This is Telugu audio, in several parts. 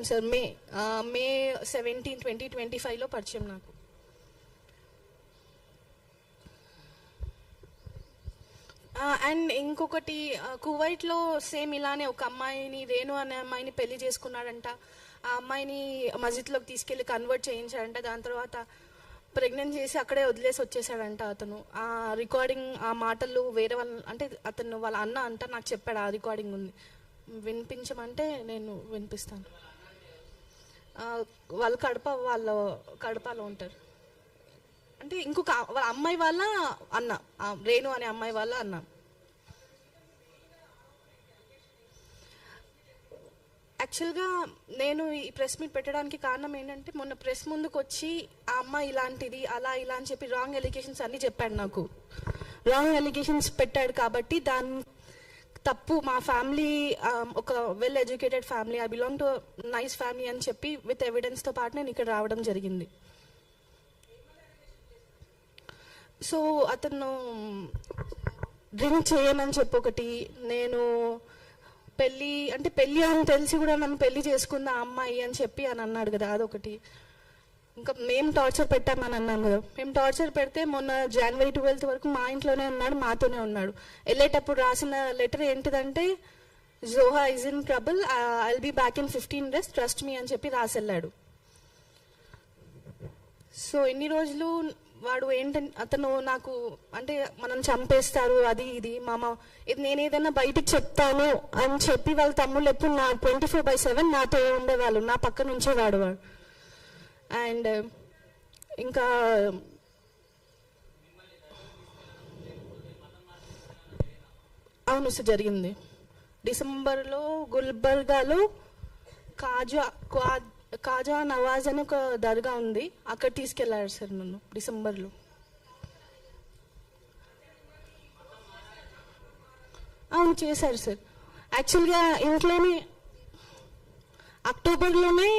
సార్ మే 17, 2025లో పరిచయం నాకు. అండ్ ఇంకొకటి, కువైట్లో సేమ్ ఇలానే ఒక అమ్మాయిని, రేణు అనే అమ్మాయిని పెళ్లి చేసుకున్నాడంట. ఆ అమ్మాయిని మస్జిద్లోకి తీసుకెళ్లి కన్వర్ట్ చేయించాడంట. దాని తర్వాత ప్రెగ్నెంట్ చేసి అక్కడే వదిలేసి వచ్చేసాడంట అతను. ఆ రికార్డింగ్, ఆ మాటలు వేరే వాళ్ళ, అంటే అతను వాళ్ళ అన్న అంట నాకు చెప్పాడు. ఆ రికార్డింగ్ ఉంది, వినిపించమంటే నేను వినిపిస్తాను. వాళ్ళు కడపలో ఉంటారు. అంటే ఇంకొక వాళ్ళ అమ్మాయి వాళ్ళ అన్న, రేణు అనే అమ్మాయి వాళ్ళ అన్న. యాక్చువల్గా నేను ఈ ప్రెస్ మీట్ పెట్టడానికి కారణం ఏంటంటే, మొన్న ప్రెస్ ముందుకు వచ్చి ఆ అమ్మాయి ఇలాంటిది అలా ఇలా అని చెప్పి రాంగ్ ఎలిగేషన్స్ అన్నీ చెప్పాడు. నాకు రాంగ్ ఎలిగేషన్స్ పెట్టాడు కాబట్టి దాని తప్పు మా ఫ్యామిలీ ఒక well educated family, I belong to nice family అని చెప్పి విత్ ఎవిడెన్స్తో పాటు నేను ఇక్కడ రావడం జరిగింది. సో అతను డ్రింక్ చేయనని చెప్పి ఒకటి, నేను పెళ్ళి అని తెలిసి కూడా నన్ను పెళ్లి చేసుకుంది ఆ అమ్మాయి అని చెప్పి అని అన్నాడు కదా, అదొకటి. ఇంకా మేము టార్చర్ పెట్టామని అన్నాను కదా, మేము టార్చర్ పెడితే మొన్న January 12 వరకు మా ఇంట్లోనే ఉన్నాడు, మాతోనే ఉన్నాడు. వెళ్ళేటప్పుడు రాసిన లెటర్ ఏంటిదంటే, జోహా is in trouble, I will be back in 15 days, trust me అని చెప్పి రాసి వెళ్ళాడు. సో ఎన్ని రోజులు వాడు ఏంటంటే, అతను నాకు అంటే మనం చంపేస్తారు అది ఇది ఇది నేను ఏదైనా బయటికి చెప్తాను అని చెప్పి వాళ్ళ తమ్ముళ్ళు ఎప్పుడు నా 24/7 నాతో ఉండేవాళ్ళు, నా పక్క నుంచే వాడు. అండ్ ఇంకా అవును సార్, జరిగింది. డిసెంబర్లో గుల్బర్గాలో కాజా నవాజ్ అని ఒక దర్గా ఉంది, అక్కడ తీసుకెళ్లారు సార్ నన్ను డిసెంబర్లో. అవును చేశారు సార్. యాక్చువల్గా ఇంట్లోనే అక్టోబర్లోనే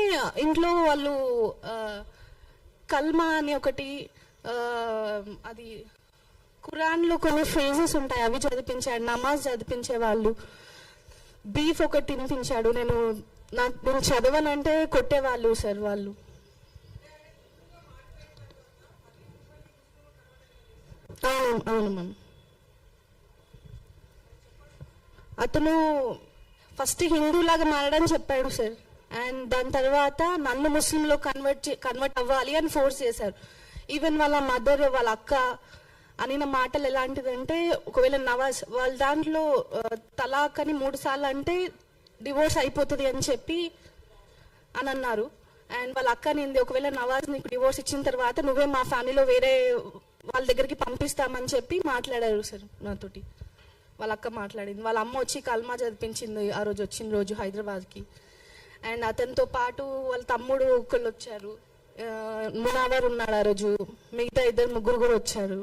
ఇంట్లో వాళ్ళు కల్మా అని ఒకటి, అది ఖురాన్లో కొన్ని ఫ్రేజెస్ ఉంటాయి అవి చదివించాడు, నమాజ్ చదివించేవాళ్ళు, బీఫ్ ఒకటి తినిపించాడు. నేను చదవనంటే కొట్టేవాళ్ళు సార్ వాళ్ళు. అవును మ్యామ్. అతను ఫస్ట్ హిందూలాగా మారడని చెప్పాడు సార్, అండ్ దాని తర్వాత నన్ను ముస్లింలో కన్వర్ట్ అవ్వాలి అని ఫోర్స్ చేశారు. ఈవెన్ వాళ్ళ మదర్, వాళ్ళ అక్క అనిన మాటలు ఎలాంటిదంటే, ఒకవేళ నవాజ్ వాళ్ళ దాంట్లో తలాక్ అని 3 సార్లు అంటే డివోర్స్ అయిపోతుంది అని చెప్పి అని అన్నారు. అండ్ వాళ్ళ అక్క నింది, ఒకవేళ నవాజ్ నీకు డివోర్స్ ఇచ్చిన తర్వాత నువ్వే మా ఫ్యామిలీలో వేరే వాళ్ళ దగ్గరికి పంపిస్తామని చెప్పి మాట్లాడారు సార్ నాతోటి. వాళ్ళ అక్క మాట్లాడింది, వాళ్ళ అమ్మ వచ్చి కల్మా చదివించింది ఆ రోజు, వచ్చిన రోజు హైదరాబాద్కి. అండ్ అతనితో పాటు వాళ్ళ తమ్ముడు ఒకళ్ళు వచ్చారు, మునావర్ ఉన్నాడు ఆ రోజు, మిగతా 2-3 కూడా వచ్చారు.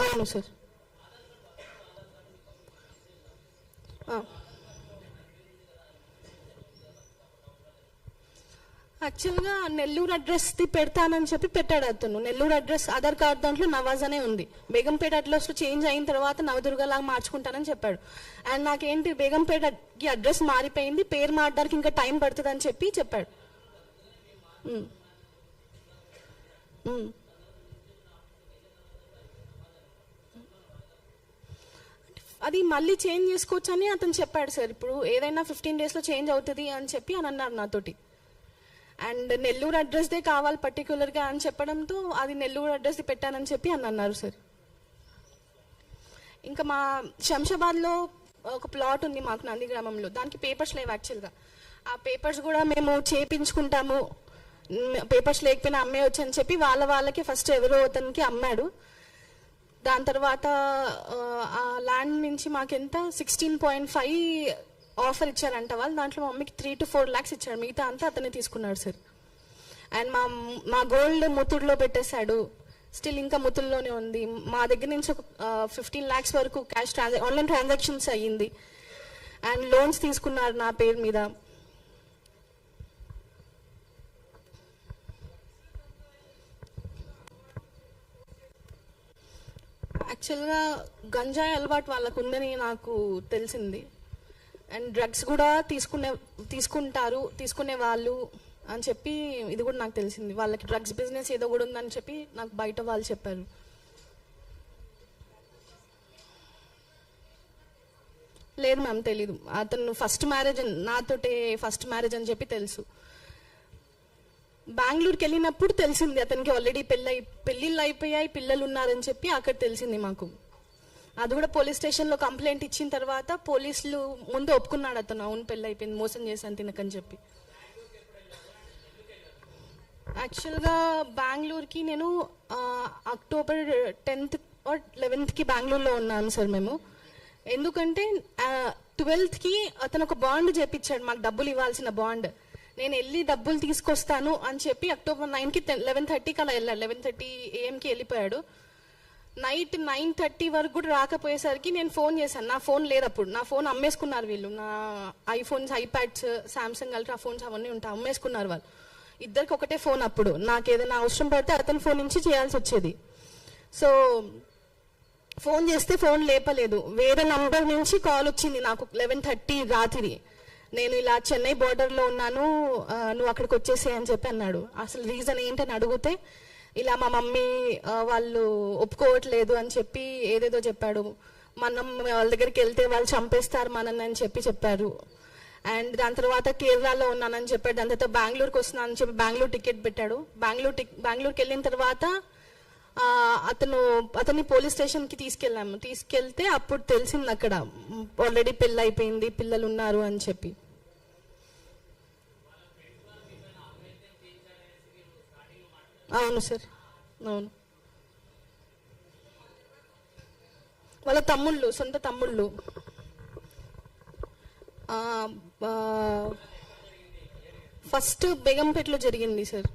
అవును సార్. యాక్చువల్గా నెల్లూరు అడ్రస్ది పెడతానని చెప్పి పెట్టాడు అతను. నెల్లూరు అడ్రస్ ఆధార్ కార్డ్ దాంట్లో నవాజ్ అనే ఉంది. బేగంపేట అడ్రస్లో చేంజ్ అయిన తర్వాత నవదుర్గలాగా మార్చుకుంటానని చెప్పాడు. అండ్ నాకేంటి, బేగంపేటకి అడ్రస్ మారిపోయింది, పేరు మారడానికి ఇంకా టైం పడుతుంది అని చెప్పి చెప్పాడు. అది మళ్ళీ చేంజ్ చేసుకోవచ్చు అని అతను చెప్పాడు సార్. ఇప్పుడు ఏదైనా 15 daysలో చేంజ్ అవుతుంది అని చెప్పి అని అన్నారు నాతోటి. అండ్ నెల్లూరు అడ్రస్దే కావాలి పర్టికులర్గా అని చెప్పడంతో అది నెల్లూరు అడ్రస్ది పెట్టానని చెప్పి అని అన్నారు సార్. ఇంకా మా శంషాబాద్లో ఒక ప్లాట్ ఉంది మాకు నందిగ్రామంలో, దానికి పేపర్స్ లేవు యాక్చువల్గా. ఆ పేపర్స్ కూడా మేము చేయించుకుంటాము, పేపర్స్ లేకపోయినా అమ్మేయచ్చు అని చెప్పి వాళ్ళకి ఫస్ట్ ఎవరో అతనికి అమ్మాడు. దాని తర్వాత ఆ ల్యాండ్ నుంచి మాకెంత 16.5 ఆఫర్ ఇచ్చారంట వాళ్ళు. దాంట్లో మా మమ్మీకి 3 to 4 lakhs ఇచ్చాడు, మిగతా అంతా అతనే తీసుకున్నాడు సార్. అండ్ మా గోల్డ్ ముతుడులో పెట్టేశాడు, స్టిల్ ఇంకా ముతుల్లోనే ఉంది. మా దగ్గర నుంచి ఒక 15 lakhs వరకు క్యాష్ ఆన్లైన్ ట్రాన్సాక్షన్స్ అయ్యింది. అండ్ లోన్స్ తీసుకున్నారు నా పేరు మీద. యాక్చువల్గా గంజాయి అలవాటు వాళ్ళకు ఉందని నాకు తెలిసింది. అండ్ డ్రగ్స్ కూడా తీసుకునే వాళ్ళు అని చెప్పి ఇది కూడా నాకు తెలిసింది. వాళ్ళకి డ్రగ్స్ బిజినెస్ ఏదో కూడా ఉందని చెప్పి నాకు బయట వాళ్ళు చెప్పారు. లేదు మ్యామ్, తెలీదు. అతను నాతోటే ఫస్ట్ మ్యారేజ్ అని చెప్పి తెలుసు. బెంగళూరుకి వెళ్ళినప్పుడు తెలిసింది అతనికి ఆల్రెడీ పెళ్ళిళ్ళు అయిపోయాయి, పిల్లలు ఉన్నారని చెప్పి అక్కడ తెలిసింది మాకు. అది కూడా పోలీస్ స్టేషన్లో కంప్లైంట్ ఇచ్చిన తర్వాత పోలీసులు ముందు ఒప్పుకున్నాడు అతను, అవును పెళ్ళి అయిపోయింది, మోసం చేశాను తినకని చెప్పి. యాక్చువల్గా బెంగళూరుకి నేను అక్టోబర్ 10th or 11th బెంగళూరులో ఉన్నాను సార్ మేము. ఎందుకంటే 12th అతను ఒక బాండ్ చేపించాడు, మాకు డబ్బులు ఇవ్వాల్సిన బాండ్. నేను వెళ్ళి డబ్బులు తీసుకొస్తాను అని చెప్పి అక్టోబర్ 9కి 11:30కి అలా వెళ్ళాడు. 11:30 AM వెళ్ళిపోయాడు. నైట్ 9:30 వరకు కూడా రాకపోయేసరికి నేను ఫోన్ చేశాను. నా ఫోన్ లేదు అప్పుడు, నా ఫోన్ అమ్మేసుకున్నారు వీళ్ళు. నా iPhones, iPads, Samsung ultra phones అవన్నీ ఉంటాయి, అమ్మేసుకున్నారు వాళ్ళు. ఇద్దరికి ఒకటే ఫోన్ అప్పుడు. నాకు ఏదైనా అవసరం పడితే అతని ఫోన్ నుంచి చేయాల్సి వచ్చేది. సో ఫోన్ చేస్తే ఫోన్ లేపలేదు. వేరే నంబర్ నుంచి కాల్ వచ్చింది నాకు 11:30 రాత్రి. నేను ఇలా చెన్నై బోర్డర్లో ఉన్నాను, నువ్వు అక్కడికి వచ్చేసే అని చెప్పి అన్నాడు. అసలు రీజన్ ఏంటని అడిగితే ఇలా మా మమ్మీ వాళ్ళు ఒప్పుకోవట్లేదు అని చెప్పి ఏదేదో చెప్పాడు. మనం వాళ్ళ దగ్గరికి వెళ్తే వాళ్ళు చంపేస్తారు మనని అని చెప్పారు. అండ్ దాని తర్వాత కేరళలో ఉన్నానని చెప్పాడు. దాని తర్వాత బెంగళూరుకి వస్తున్నానని చెప్పి బెంగళూరు టికెట్ పెట్టాడు. బెంగళూరుకి వెళ్ళిన తర్వాత అతన్ని పోలీస్ స్టేషన్కి తీసుకెళ్తే అప్పుడు తెలిసింది అక్కడ ఆల్రెడీ పెళ్ళి అయిపోయింది, పిల్లలు ఉన్నారు అని చెప్పి. అవును సార్, అవును. వాళ్ళ తమ్ముళ్ళు, సొంత తమ్ముళ్ళు. ఫస్ట్ బేగంపేటలో జరిగింది సార్.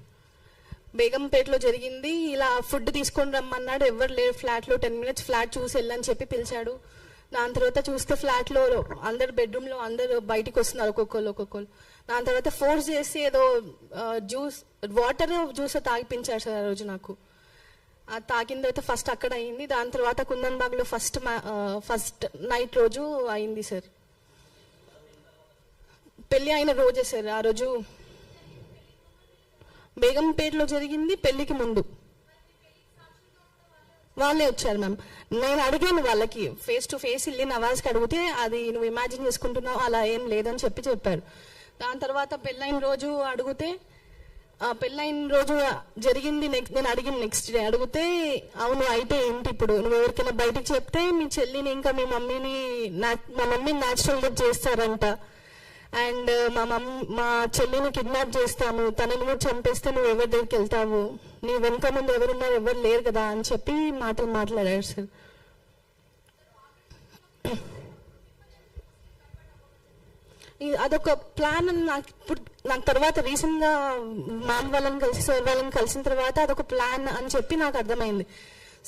బేగంపేటలో జరిగింది. ఇలా ఫుడ్ తీసుకొని రమ్మన్నాడు, ఎవరు లేరు ఫ్లాట్లో. 10 minutes ఫ్లాట్ చూసి వెళ్ళని చెప్పి పిలిచాడు. దాని తర్వాత చూస్తే ఫ్లాట్లో అందరు బెడ్రూమ్లో అందరు బయటికి వస్తున్నారు, ఒక్కొక్కరు. దాని తర్వాత ఫోర్స్ చేసి ఏదో వాటర్ జ్యూస్ తాగిపించారు సార్ ఆ రోజు నాకు. అది తాగిన తర్వాత ఫస్ట్ అక్కడ అయింది. దాని తర్వాత కుందన్బాగ్లో ఫస్ట్ నైట్ రోజు అయింది సార్. పెళ్ళి అయిన రోజే సార్ ఆ రోజు. బేగంపేటలో జరిగింది, పెళ్లికి ముందు వాళ్ళే వచ్చారు మ్యామ్. నేను అడిగాను వాళ్ళకి, ఫేస్ టు ఫేస్ వెళ్ళి నవాజ్కి అడిగితే అది నువ్వు ఇమాజిన్ చేసుకుంటున్నావు, అలా ఏం లేదని చెప్పారు. దాని తర్వాత పెళ్ళైన రోజు అడిగితే, పెళ్ళైన రోజు జరిగింది నేను అడిగిన నెక్స్ట్ డే అడిగితే, అవును అయితే ఏంటి ఇప్పుడు, నువ్వు ఎవరికైనా బయటకు చెప్తే మీ చెల్లిని ఇంకా మీ మమ్మీని మా మమ్మీని న్యాచురల్ గా చేస్తారంట. అండ్ మా చెల్లిని కిడ్నాప్ చేస్తాము, తనని కూడా చంపేస్తే నువ్వు ఎవరి దగ్గరికి వెళ్తావు, నీ వెనక ముందు ఎవరున్నారు, ఎవరు లేరు కదా అని చెప్పి మాట్లాడారు సార్. అదొక ప్లాన్ అని నాకు తర్వాత రీసెంట్గా సార్ వాళ్ళని కలిసిన తర్వాత అదొక ప్లాన్ అని చెప్పి నాకు అర్థమైంది.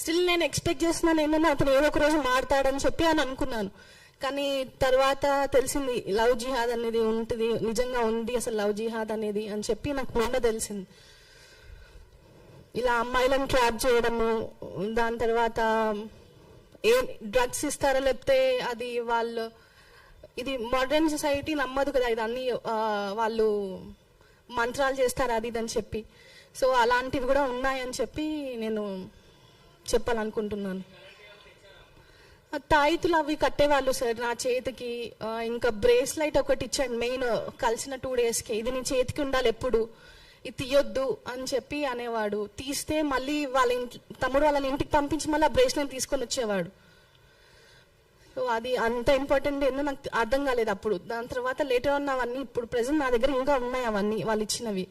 స్టిల్ నేను ఎక్స్పెక్ట్ చేస్తున్నాను ఏంటంటే అతను ఏదో ఒక రోజు మాట్లాడని చెప్పి అని అనుకున్నాను. కానీ తర్వాత తెలిసింది లవ్ జిహాద్ అనేది ఉంటుంది, నిజంగా ఉంది అసలు లవ్ జిహాద్ అనేది అని చెప్పి నాకు మొన్న తెలిసింది. ఇలా అమ్మాయిలను ట్రాప్ చేయడము, దాని తర్వాత డ్రగ్స్ ఇస్తారా లేకపోతే అది వాళ్ళు, ఇది మోడర్న్ సొసైటీ నమ్మదు కదా, ఇది అన్ని వాళ్ళు మంత్రాలు చేస్తారు అది ఇది అని చెప్పి. సో అలాంటివి కూడా ఉన్నాయని చెప్పి నేను చెప్పాలనుకుంటున్నాను. తాయితులు అవి కట్టేవాళ్ళు సార్ నా చేతికి. ఇంకా బ్రేస్లైట్ ఒకటి ఇచ్చాడు మెయిన్, కలిసిన 2 daysకి. ఇది నీ చేతికి ఉండాలి ఎప్పుడు, ఇది తీయొద్దు అని చెప్పి అనేవాడు. తీస్తే మళ్ళీ తమ్ముడు వాళ్ళని ఇంటికి పంపించి మళ్ళీ ఆ బ్రేస్లైట్ తీసుకొని వచ్చేవాడు. సో అది అంత ఇంపార్టెంట్ ఏందో నాకు అర్థం కాలేదు అప్పుడు. దాని తర్వాత లేటర్ ఉన్నవన్నీ ఇప్పుడు ప్రెసెంట్ నా దగ్గర ఇంకా ఉన్నాయి అవన్నీ వాళ్ళు ఇచ్చినవి.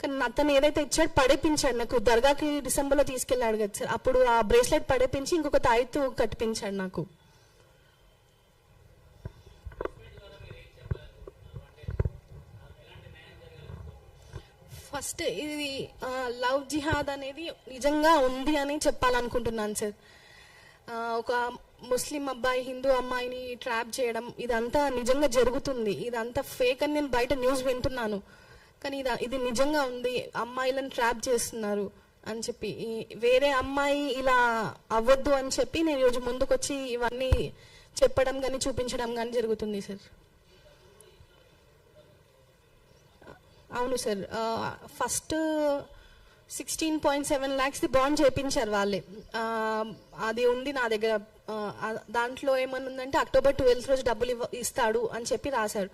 కానీ అతను ఏదైతే ఇచ్చాడు పడేపించాడు నాకు. దర్గాకి డిసెంబర్లో తీసుకెళ్ళాడు కదా సార్, అప్పుడు ఆ బ్రేస్లెట్ పడేపించి ఇంకొక తాయితు కట్టిపించాడు నాకు. ఫస్ట్ ఇది లవ్ జిహాద్ అనేది నిజంగా ఉంది అని చెప్పాలనుకుంటున్నాను సార్. ఒక ముస్లిం అబ్బాయి హిందూ అమ్మాయిని ట్రాప్ చేయడం ఇదంతా నిజంగా జరుగుతుంది. ఇదంతా ఫేక్ అని నేను బయట న్యూస్ వింటున్నాను, కానీ ఇది నిజంగా ఉంది. అమ్మాయిలను ట్రాప్ చేస్తున్నారు. అని చెప్పి వేరే అమ్మాయి ఇలా అవ్వద్దు అని చెప్పి నేను ఈరోజు ముందుకొచ్చి ఇవన్నీ చెప్పడం కానీ చూపించడం కానీ జరుగుతుంది సార్. అవును సార్, ఫస్ట్ 16.7 lakhs బాండ్ చేయించారు వాళ్ళే. అది ఉంది నా దగ్గర. దాంట్లో ఏమన్నా ఉందంటే October 12th రోజు డబ్బులు ఇస్తాడు అని చెప్పి రాశారు.